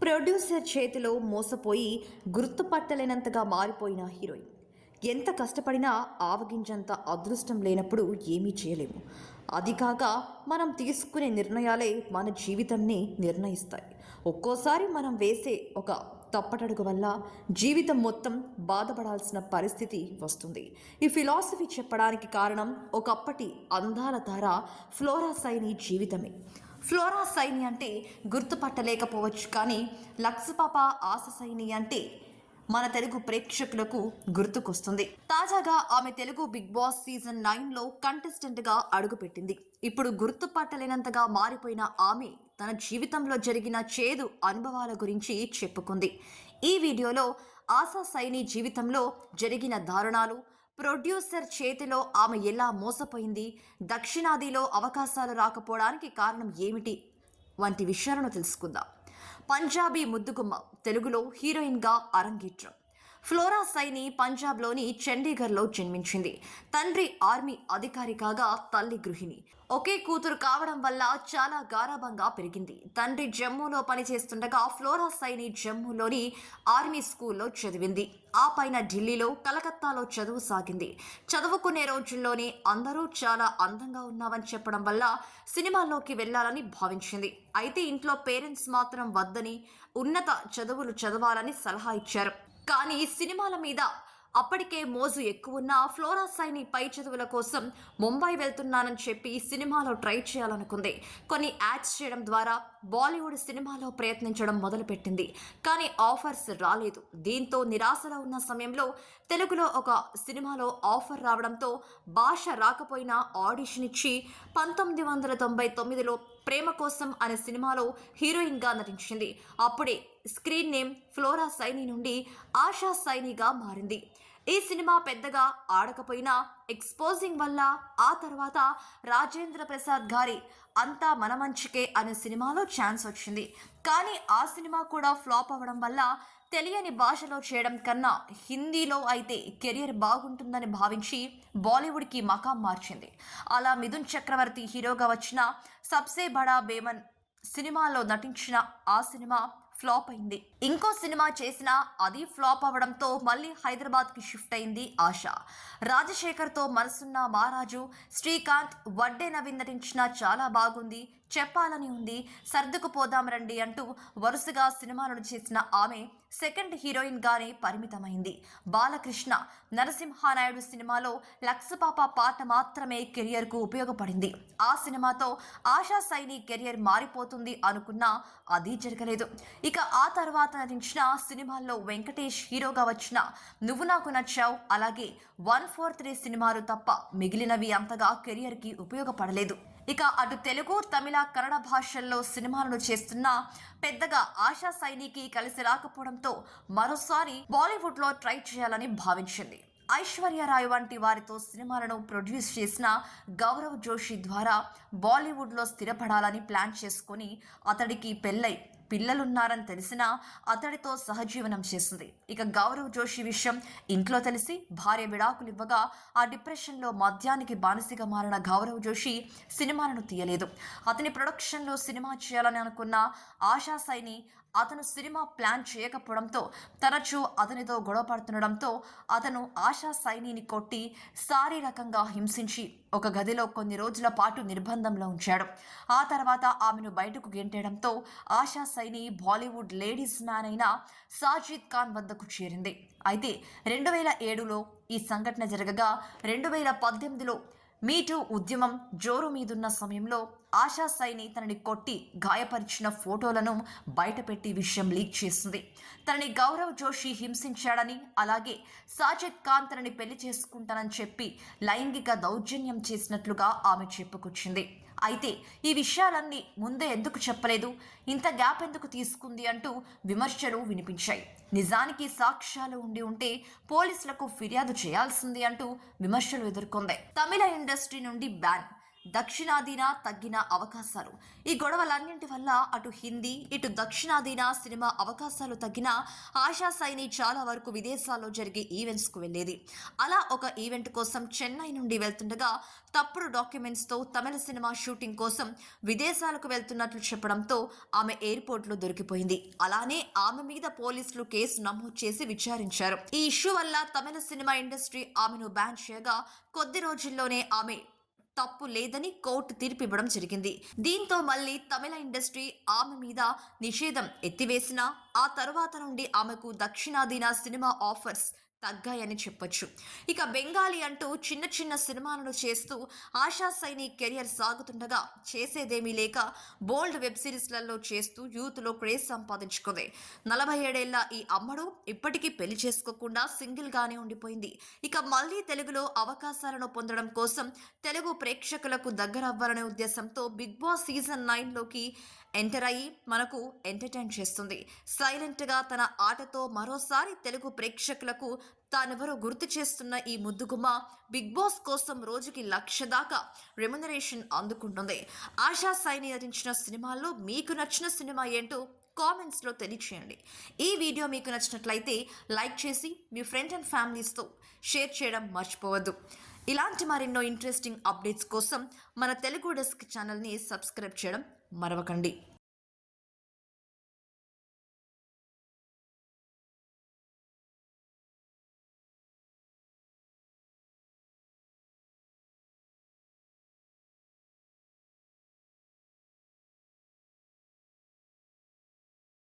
Producer చేతిలో మోసపోయి గుర్తుపట్టలేనంతగా మారిపోయిన హీరోయిన్. ఎంత కష్టపడినా ఆవగింజంత అదృష్టం లేనప్పుడు ఏమీ చేయలేము. అది కాక మనం తీసుకునే నిర్ణయాలే మన జీవితాన్ని నిర్ణయిస్తాయి. ఒక్కోసారి మనం వేసే ఒక తప్పటడుగు వల్ల జీవితం మొత్తం బాధపడాల్సిన పరిస్థితి వస్తుంది. ఈ ఫిలాసఫీ చెప్పడానికి కారణం ఒకప్పటి అందాల తార ఫ్లోరా సైని జీవితమే. ఫ్లోరా సైని అంటే గుర్తుపట్టలేకపోవచ్చు, కానీ లక్స్పాప ఆశ సైని అంటే మన తెలుగు ప్రేక్షకులకు గుర్తుకొస్తుంది. తాజాగా ఆమె తెలుగు బిగ్ బాస్ సీజన్ 9లో కంటెస్టెంట్గా అడుగుపెట్టింది. ఇప్పుడు గుర్తుపట్టలేనంతగా మారిపోయిన ఆమె తన జీవితంలో జరిగిన చేదు అనుభవాల గురించి చెప్పుకుంది. ఈ వీడియోలో ఆశా సైని జీవితంలో జరిగిన దారుణాలు, ప్రొడ్యూసర్ చేతిలో ఆమె ఎలా మోసపోయింది, దక్షిణాదిలో అవకాశాలు రాకపోవడానికి కారణం ఏమిటి వంటి విషయాలను తెలుసుకుందాం. పంజాబీ ముద్దుగుమ్మ తెలుగులో హీరోయిన్గా అరంగేట్రం. ఫ్లోరా సైని పంజాబ్లోని చండీగఢ్లో జన్మించింది. తండ్రి ఆర్మీ అధికారి కాగా తల్లి గృహిణి. ఒకే కూతురు కావడం వల్ల చాలా గారాబంగా పెరిగింది. తండ్రి జమ్మూలో పనిచేస్తుండగా ఫ్లోరా సైని జమ్మూలోని ఆర్మీ స్కూల్లో చదివింది. ఆ పైన ఢిల్లీలో, కలకత్తాలో చదువు సాగింది. చదువుకునే రోజుల్లోనే అందరూ చాలా అందంగా ఉన్నావని చెప్పడం వల్ల సినిమాల్లోకి వెళ్లాలని భావించింది. అయితే ఇంట్లో పేరెంట్స్ మాత్రం వద్దని, ఉన్నత చదువులు చదవాలని సలహా ఇచ్చారు. కానీ సినిమాల మీద అప్పటికే మోజు ఎక్కువున్న ఫ్లోరా సైని పై చదువుల కోసం ముంబై వెళ్తున్నానని చెప్పి సినిమాలో ట్రై చేయాలనుకుంది. కొన్ని యాడ్స్ చేయడం ద్వారా బాలీవుడ్ సినిమాలో ప్రయత్నించడం మొదలుపెట్టింది. కానీ ఆఫర్స్ రాలేదు. దీంతో నిరాశలో ఉన్న సమయంలో తెలుగులో ఒక సినిమాలో ఆఫర్ రావడంతో భాష రాకపోయినా ఆడిషన్ ఇచ్చి 1999లో ప్రేమ కోసం అనే సినిమాలో హీరోయిన్గా నటించింది. అప్పుడే స్క్రీన్ నేమ్ ఫ్లోరా సైని నుండి ఆశా సైనిగా మారింది. ఈ సినిమా పెద్దగా ఆడకపోయినా ఎక్స్పోజింగ్ వల్ల ఆ తర్వాత రాజేంద్ర ప్రసాద్ గారి అంతా మన మంచికే అనే సినిమాలో ఛాన్స్ వచ్చింది. కానీ ఆ సినిమా కూడా ఫ్లాప్ అవ్వడం వల్ల తెలియని భాషలో చేయడం కన్నా హిందీలో అయితే కెరియర్ బాగుంటుందని భావించి బాలీవుడ్కి మకాం మార్చింది. అలా మిథున్ చక్రవర్తి హీరోగా వచ్చిన సబ్సే బడా బేమన్ సినిమాలో నటించిన ఆ సినిమా ఫ్లాప్ అయింది. ఇంకో సినిమా చేసినా అది ఫ్లాప్ అవడంతో మళ్ళీ హైదరాబాద్కి షిఫ్ట్ అయింది ఆశ. రాజశేఖర్తో మనసున్న మహారాజు, శ్రీకాంత్, వడ్డే నవీన్ నటించిన చాలా బాగుంది, చెప్పాలని ఉంది, సర్దుకుపోదాం రండి అంటూ వరుసగా సినిమాలను చేసిన ఆమె సెకండ్ హీరోయిన్గానే పరిమితమైంది. బాలకృష్ణ నరసింహానాయుడు సినిమాలో లక్స్పాప పాట మాత్రమే కెరియర్కు ఉపయోగపడింది. ఆ సినిమాతో ఆశా సైని కెరియర్ మారిపోతుంది అనుకున్నా అది జరగలేదు. ఇక ఆ తర్వాత నటించిన సినిమాల్లో వెంకటేష్ హీరోగా వచ్చిన నువ్వు నాకు నచ్చావు, అలాగే 143 సినిమాలు తప్ప మిగిలినవి అంతగా కెరియర్కి ఉపయోగపడలేదు. ఇక అటు తెలుగు, తమిళ, కన్నడ భాషల్లో సినిమాలను చేస్తున్నా పెద్దగా ఆశా సైనికి కలిసి రాకపోవడంతో మరోసారి బాలీవుడ్లో ట్రై చేయాలని భావించింది. ఐశ్వర్యరాయ్ వంటి వారితో సినిమాలను ప్రొడ్యూస్ చేసిన గౌరవ్ జోషి ద్వారా బాలీవుడ్లో స్థిరపడాలని ప్లాన్ చేసుకుని అతడికి పెళ్ళై పిల్లలున్నారని తెలిసినా అతడితో సహజీవనం చేసింది. ఇక గౌరవ్ జోషి విషయం ఇంట్లో తెలిసి భార్య విడాకులు ఇవ్వగా ఆ డిప్రెషన్లో మద్యానికి బానిసగా మారిన గౌరవ్ జోషి సినిమాలను తీయలేదు. అతని ప్రొడక్షన్లో సినిమా చేయాలని అనుకున్న ఆశా సైని అతను సినిమా ప్లాన్ చేయకపోవడంతో తరచూ అతనితో గొడవ పడుతుండడంతో అతను ఆశా సైనిని కొట్టి శారీరకంగా హింసించి ఒక గదిలో కొన్ని రోజుల పాటు నిర్బంధంలో ఉంచాడు. ఆ తర్వాత ఆమెను బయటకు గెంటేయడంతో ఆశా సైని బాలీవుడ్ లేడీస్ మ్యాన్ అయిన సాజిద్ ఖాన్ వద్దకు చేరింది. అయితే 2007లో ఈ సంఘటన జరగగా 2018లో మీటూ ఉద్యమం జోరు మీదున్న సమయంలో ఆశా సైని తనని కొట్టి గాయపరిచిన ఫోటోలను బయటపెట్టి విషయం లీక్ చేసింది. తనని గౌరవ్ జోషి హింసించాడని, అలాగే సాజిద్ ఖాన్ తనని పెళ్లి చేసుకుంటానని చెప్పి లైంగిక దౌర్జన్యం చేసినట్లుగా ఆమె చెప్పుకొచ్చింది. అయితే ఈ విషయాలన్నీ ముందే ఎందుకు చెప్పలేదు, ఇంత గ్యాప్ ఎందుకు తీసుకుంది అంటూ విమర్శలు వినిపించాయి. నిజానికి సాక్ష్యాలు ఉంటే పోలీసులకు ఫిర్యాదు చేయాల్సింది అంటూ విమర్శలు ఎదుర్కొంది. తమిళ ఇండస్ట్రీ నుండి బ్యాన్. దక్షిణాదిన తగ్గిన అవకాశాలు. ఈ గొడవలన్నింటి వల్ల అటు హిందీ ఇటు దక్షిణాదిన సినిమా అవకాశాలు తగ్గిన ఆశా సైని చాలా వరకు విదేశాల్లో జరిగే ఈవెంట్స్కు వెళ్ళేది. అలా ఒక ఈవెంట్ కోసం చెన్నై నుండి వెళ్తుండగా తప్పుడు డాక్యుమెంట్స్తో తమిళ సినిమా షూటింగ్ కోసం విదేశాలకు వెళ్తున్నట్లు చెప్పడంతో ఆమె ఎయిర్పోర్ట్లో దొరికిపోయింది. అలానే ఆమె మీద పోలీసులు కేసు నమోదు చేసి విచారించారు. ఈ ఇష్యూ వల్ల తమిళ సినిమా ఇండస్ట్రీ ఆమెను బ్యాన్ చేయగా కొద్ది రోజుల్లోనే ఆమె తప్పు లేదని కోర్టు తీర్పు ఇవ్వడం జరిగింది. దీంతో మళ్ళీ తమిళ ఇండస్ట్రీ ఆమె మీద నిషేధం ఎత్తివేసినా ఆ తరువాత నుండి ఆమెకు దక్షిణాదిన సినిమా ఆఫర్స్ తగ్గాయని చెప్పొచ్చు. ఇక బెంగాలీ అంటూ చిన్న చిన్న సినిమాలను చేస్తూ ఆశా సైని కెరియర్ సాగుతుండగా చేసేదేమీ లేక బోల్డ్ వెబ్ సిరీస్లలో చేస్తూ యూత్లో క్రేజ్ సంపాదించుకుంది. 47 ఈ అమ్మడు ఇప్పటికీ పెళ్లి చేసుకోకుండా సింగిల్గానే ఉండిపోయింది. ఇక మళ్ళీ తెలుగులో అవకాశాలను పొందడం కోసం తెలుగు ప్రేక్షకులకు దగ్గర అవ్వాలనే ఉద్దేశంతో బిగ్ బాస్ సీజన్ 9లోకి ఎంటర్ అయ్యి మనకు ఎంటర్టైన్ చేస్తుంది. సైలెంట్గా తన ఆటతో మరోసారి తెలుగు ప్రేక్షకులకు తానెవరో గుర్తు చేస్తున్న ఈ ముద్దుగుమ్మ బిగ్ బాస్ కోసం రోజుకి 1,00,000 దాకా రెమ్యునరేషన్ అందుకుంటుంది. ఆశా సైని నటించిన సినిమాల్లో మీకు నచ్చిన సినిమా ఏంటో కామెంట్స్లో తెలియచేయండి. ఈ వీడియో మీకు నచ్చినట్లయితే లైక్ చేసి మీ ఫ్రెండ్స్ అండ్ ఫ్యామిలీస్తో షేర్ చేయడం మర్చిపోవద్దు. ఇలాంటి మరెన్నో ఇంట్రెస్టింగ్ అప్డేట్స్ కోసం మన తెలుగు డెస్క్ ఛానల్ని సబ్స్క్రైబ్ చేయడం మరవకండి.